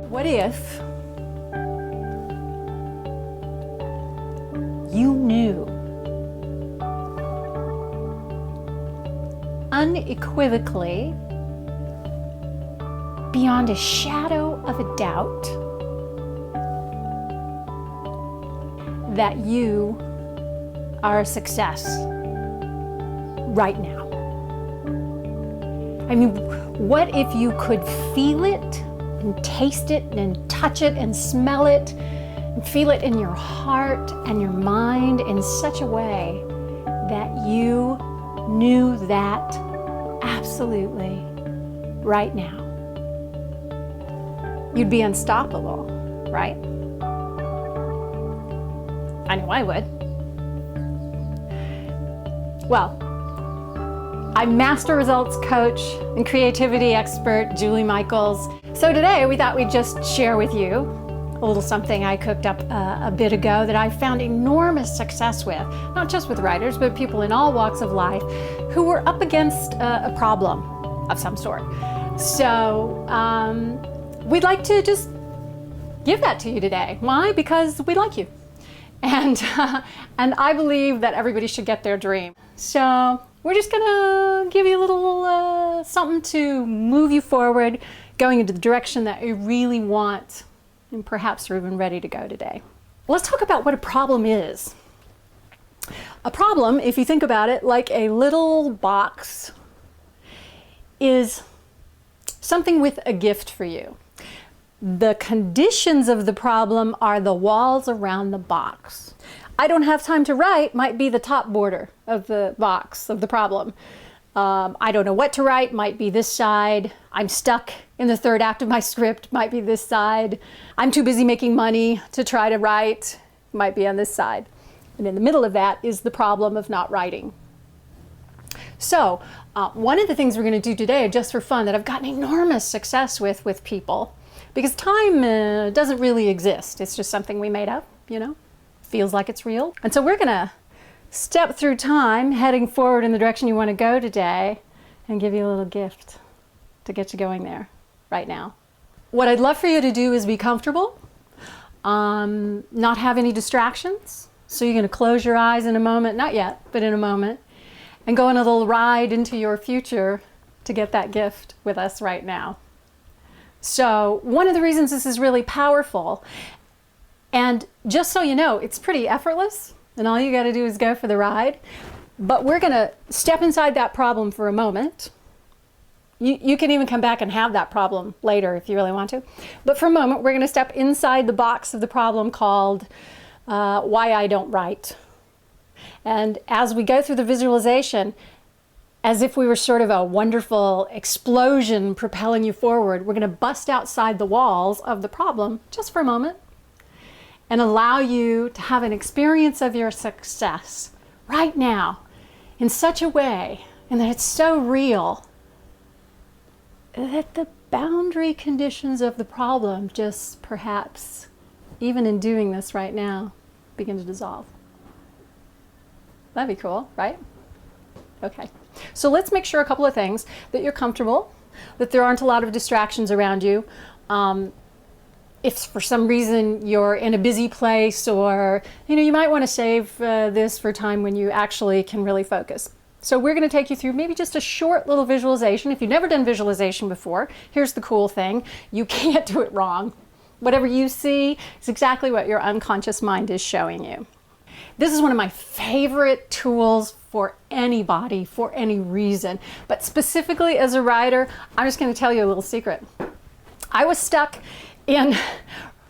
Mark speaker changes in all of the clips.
Speaker 1: What if you knew unequivocally, beyond a shadow of a doubt, that you are a success right now? I mean, what if you could feel it and taste it and touch it and smell it and feel it in your heart and your mind in such a way that you knew that absolutely right now? You'd be unstoppable, right? I know I would. Well, I'm Master Results Coach and Creativity Expert Julie Michaels. So today we thought we'd just share with you a little something I cooked up a bit ago that I found enormous success with, not just with writers, but people in all walks of life who were up against a problem of some sort. So we'd like to just give that to you today. Why? Because we like you. And I believe that everybody should get their dream. So we're just gonna give you a little something to move you forward, going into the direction that you really want, and perhaps you're even ready to go today. Let's talk about what a problem is. A problem, if you think about it, like a little box, is something with a gift for you. The conditions of the problem are the walls around the box. I don't have time to write might be the top border of the box of the problem. I don't know what to write might be this side. I'm stuck in the third act of my script might be this side. I'm too busy making money to try to write might be on this side. And in the middle of that is the problem of not writing. So one of the things we're going to do today, just for fun, that I've gotten enormous success with people, because time doesn't really exist. It's just something we made up, you know, feels like it's real. And so we're going to step through time, heading forward in the direction you want to go today, and give you a little gift to get you going there right now. What I'd love for you to do is be comfortable, not have any distractions. So you're going to close your eyes in a moment, not yet, but in a moment, and go on a little ride into your future to get that gift with us right now. So one of the reasons this is really powerful, and just so you know, it's pretty effortless, and all you got to do is go for the ride. But we're going to step inside that problem for a moment. You can even come back and have that problem later if you really want to. But for a moment, we're going to step inside the box of the problem called Why I Don't Write. And as we go through the visualization, as if we were sort of a wonderful explosion propelling you forward, we're going to bust outside the walls of the problem just for a moment and allow you to have an experience of your success right now in such a way, and that it's so real that the boundary conditions of the problem just perhaps, even in doing this right now, begin to dissolve. That'd be cool, right? Okay. So let's make sure a couple of things: that you're comfortable, that there aren't a lot of distractions around you. If for some reason you're in a busy place, or you might want to save this for time when you actually can really focus. So we're going to take you through maybe just a short little visualization. If you've never done visualization before, here's the cool thing: you can't do it wrong. Whatever you see is exactly what your unconscious mind is showing you. This is one of my favorite tools for anybody, for any reason. But specifically as a writer, I'm just going to tell you a little secret. I was stuck in,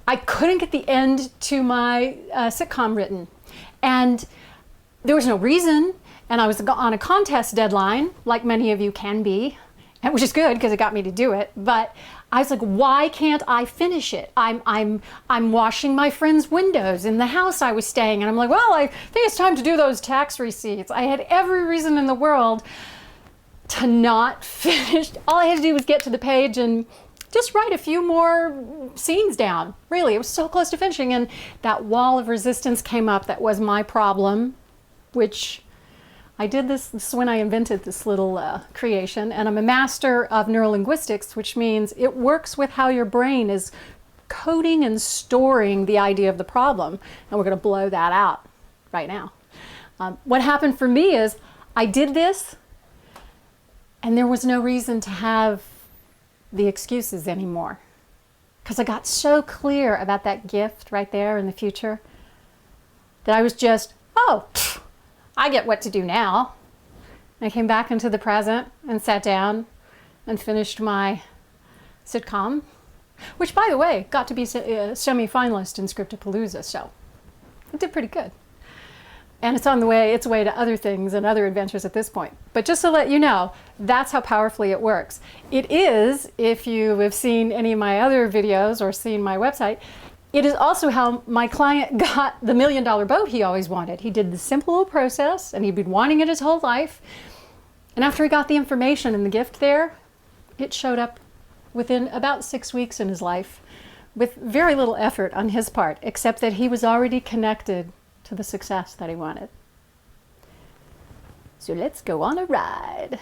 Speaker 1: I couldn't get the end to my sitcom written. And there was no reason. And I was on a contest deadline, like many of you can be, and which is good because it got me to do it. But I was like, why can't I finish it? I'm washing my friend's windows in the house I was staying, and I'm like, well, I think it's time to do those tax receipts. I had every reason in the world to not finish. All I had to do was get to the page and just write a few more scenes down. Really, it was so close to finishing, and that wall of resistance came up. That was my problem, which I did this is when I invented this little creation, and I'm a master of Neuro-Linguistics, which means it works with how your brain is coding and storing the idea of the problem, and we're going to blow that out right now. What happened for me is I did this, and there was no reason to have the excuses anymore, because I got so clear about that gift right there in the future that I was just, oh, I get what to do now. I came back into the present and sat down and finished my sitcom, which, by the way, got to be a semi-finalist in Scriptapalooza, so it did pretty good. And it's on its way to other things and other adventures at this point. But just to let you know, that's how powerfully it works. It is, if you have seen any of my other videos or seen my website, it is also how my client got the $1 million boat he always wanted. He did the simple process, and he'd been wanting it his whole life. And after he got the information and the gift there, it showed up within about 6 weeks in his life with very little effort on his part, except that he was already connected to the success that he wanted. So let's go on a ride.